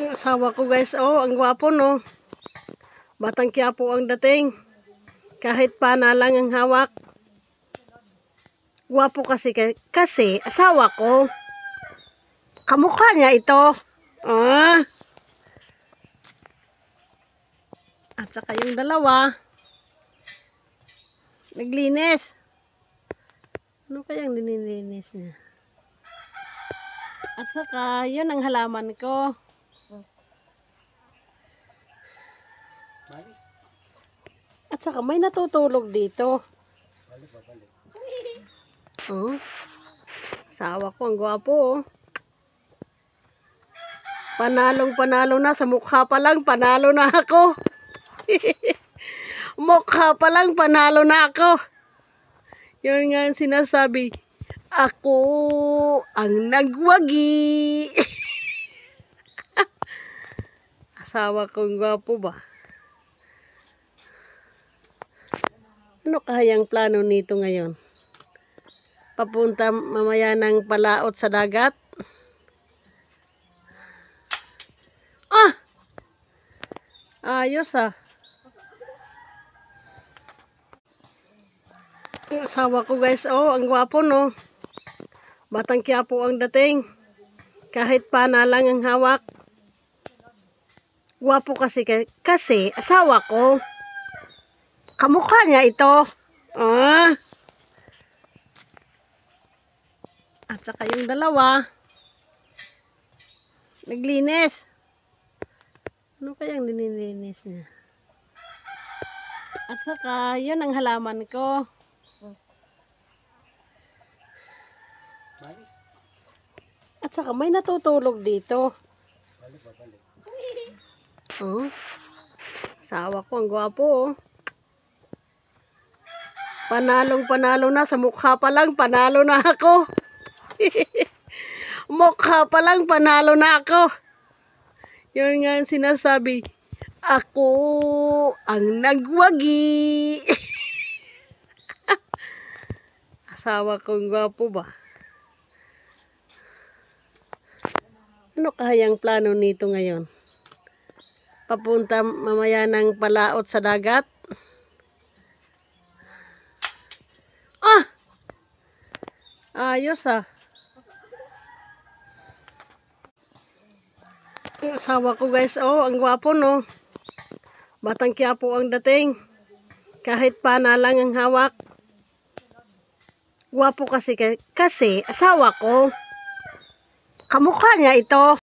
Ang asawa ko guys, oh, ang gwapo no. Batang Quiapo ang dating. Kahit pana lang ang hawak. Gwapo kasi asawa ko. Kamukha niya ito. Ah. At saka yung dalawa, naglinis. Ano kayang nililinis niya? At saka, yun ang halaman ko. At saka, may natutulog dito. Oh. Asawa ko, ang gwapo oh. Panalo na. Sa mukha pa lang, panalo na ako. Mukha pa lang, panalo na ako. Yun nga ang sinasabi. Ako ang nagwagi. Asawa kong gwapo ba? Ano kayang plano nito ngayon? Papunta mamaya ng palaot sa dagat? Ah! Ayos ah. Ang asawa ko guys, oh, ang gwapo no. Batang Quiapo ang dating. Kahit pana lang ang hawak. Gwapo kasi asawa ko. Kamukha niya ito. Ah. At saka yung dalawa, naglinis. Ano kayang nililinis niya? At saka, yun ang halaman ko. At saka, may natutulog dito. Oh. Asawa ko, ang gwapo oh. Panalo na. Sa mukha pa lang, panalo na ako. Mukha pa lang, panalo na ako. Yun nga ang sinasabi. Ako ang nagwagi. Asawa kong gwapo ba? Ano kayang plano nito ngayon? Papunta mamaya ng palaot sa dagat? Ah! Ayos ah. Ang asawa ko guys, oh, ang gwapo no. Batang Quiapo ang dating. Kahit pana lang ang hawak. Gwapo kasi asawa ko. Kamukha niya ito.